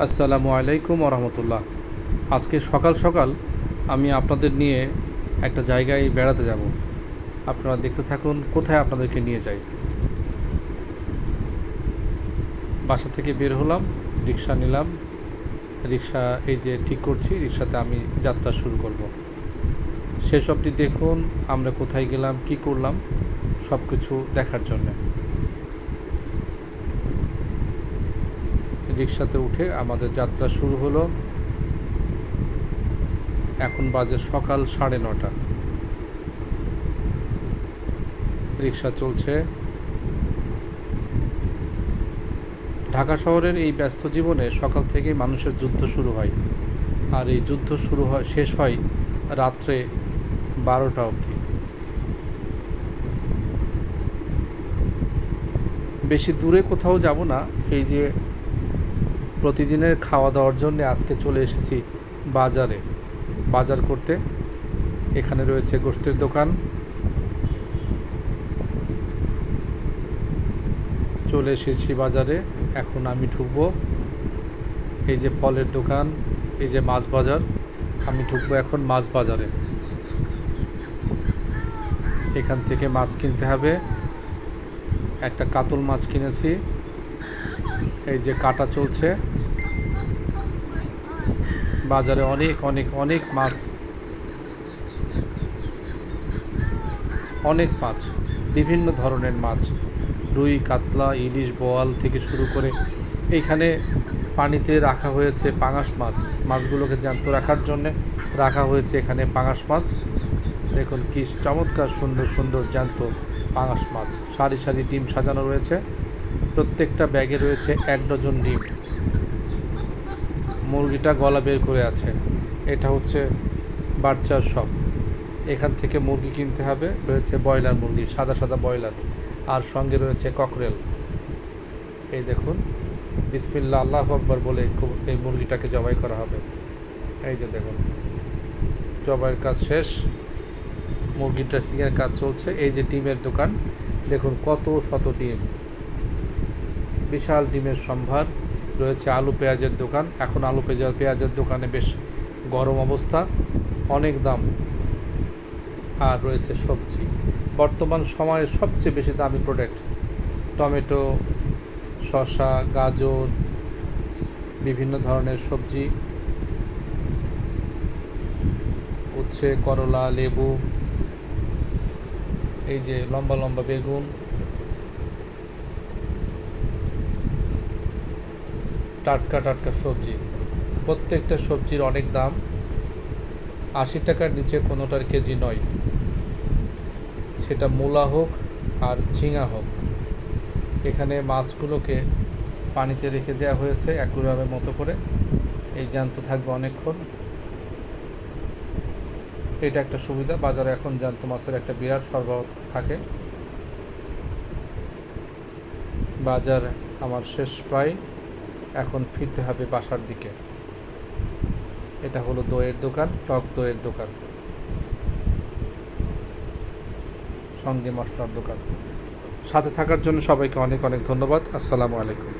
আসসালামু আলাইকুম ওরহমতুল্লাহ। আজকে সকাল সকাল আমি আপনাদের নিয়ে একটা জায়গায় বেড়াতে যাব। আপনারা দেখতে থাকুন কোথায় আপনাদেরকে নিয়ে যাই। বাসা থেকে বের হলাম, রিক্সা নিলাম। রিক্সা এই যে ঠিক করছি, রিক্সাতে আমি যাত্রা শুরু করব। শেষ অবধি দেখুন আমরা কোথায় গেলাম, কি করলাম, সব কিছু দেখার জন্যে। রিক্সাতে উঠে আমাদের যাত্রা শুরু হলো। এখন বাজে সকাল 9:30। রিক্সা চলছে। ঢাকা শহরের এই ব্যস্ত জীবনে সকাল থেকেই মানুষের যুদ্ধ শুরু হয়, আর এই যুদ্ধ শেষ হয় রাত্রে 12টা অবধি। বেশি দূরে কোথাও যাব না। এই যে প্রতিদিনের খাওয়া দাওয়ার জন্য আজকে চলে এসেছি বাজার করতে। এখানে রয়েছে গোশতের দোকান। চলে এসেছি বাজারে। এখন আমি ঢুকবো। এই যে ফলের দোকান, এই যে মাছ বাজার। আমি ঢুকবো এখন মাছ বাজারে। এখান থেকে মাছ কিনতে হবে। একটা কাতল মাছ কিনেছি। এই যে কাটা চলছে। বাজারে অনেক অনেক অনেক মাছ, বিভিন্ন ধরনের মাছ, রুই, কাতলা, ইলিশ, বোয়াল থেকে শুরু করে এইখানে পানিতে রাখা হয়েছে পাঙাশ মাছ। মাছগুলোকে জ্যান্ত রাখার জন্য রাখা হয়েছে এখানে পাঙাশ মাছ। দেখুন কি চমৎকার সুন্দর সুন্দর জ্যান্ত পাঙাশ মাছ। সারি সারি ডিম সাজানো রয়েছে। প্রত্যেকটা ব্যাগে রয়েছে 1 ডজন ডিম। মুরগিটা গলা বের করে আছে। এটা হচ্ছে বাচ্চার শপ। এখান থেকে মুরগি কিনতে হবে। রয়েছে ব্রয়লার মুরগি, সাদা সাদা ব্রয়লার, আর সঙ্গে রয়েছে ককরেল। এই দেখুন, বিসমিল্লাহ আল্লাহু আকবার বলে এই মুরগিটাকে জবাই করা হবে। এই যে দেখুন, জবাইয়ের কাজ শেষ, মুরগি ড্রেসিংয়ের কাজ চলছে। এই যে ডিমের দোকান, দেখুন কত শত ডিম, বিশাল ডিমের সম্ভার। রয়েছে আলু পেঁয়াজের দোকান। এখন আলু পেঁয়াজের দোকানে বেশ গরম অবস্থা, অনেক দাম। আর রয়েছে সবজি। বর্তমান সময়ে সবচেয়ে বেশি দামি প্রোডাক্ট টমেটো, শসা, গাজর, বিভিন্ন ধরনের সবজি, উচ্ছে, করলা, লেবু, এই যে লম্বা লম্বা বেগুন, টাটকা টাটকা সবজি। প্রত্যেকটা সবজির অনেক দাম। 80 টাকার নিচে কোনোটার কেজি নয়, সেটা মূলা হোক আর ঝিঙা হোক। এখানে মাছগুলোকে পানিতে রেখে দেওয়া হয়েছে অ্যাকুয়ারিয়ামের মতো করে। এই জ্যান্ত থাকবে অনেকক্ষণ। এটা একটা সুবিধা, বাজারে এখন জ্যান্ত মাছের একটা বিরাট সরবরাহ থাকে। বাজার আমার শেষ প্রায়, এখন ফিরতে হবে বাসার দিকে। এটা হলো দইয়ের দোকান, টক দইয়ের দোকান, সঙ্গে মশলার দোকান। সাথে থাকার জন্য সবাইকে অনেক অনেক ধন্যবাদ। আসসালামু আলাইকুম।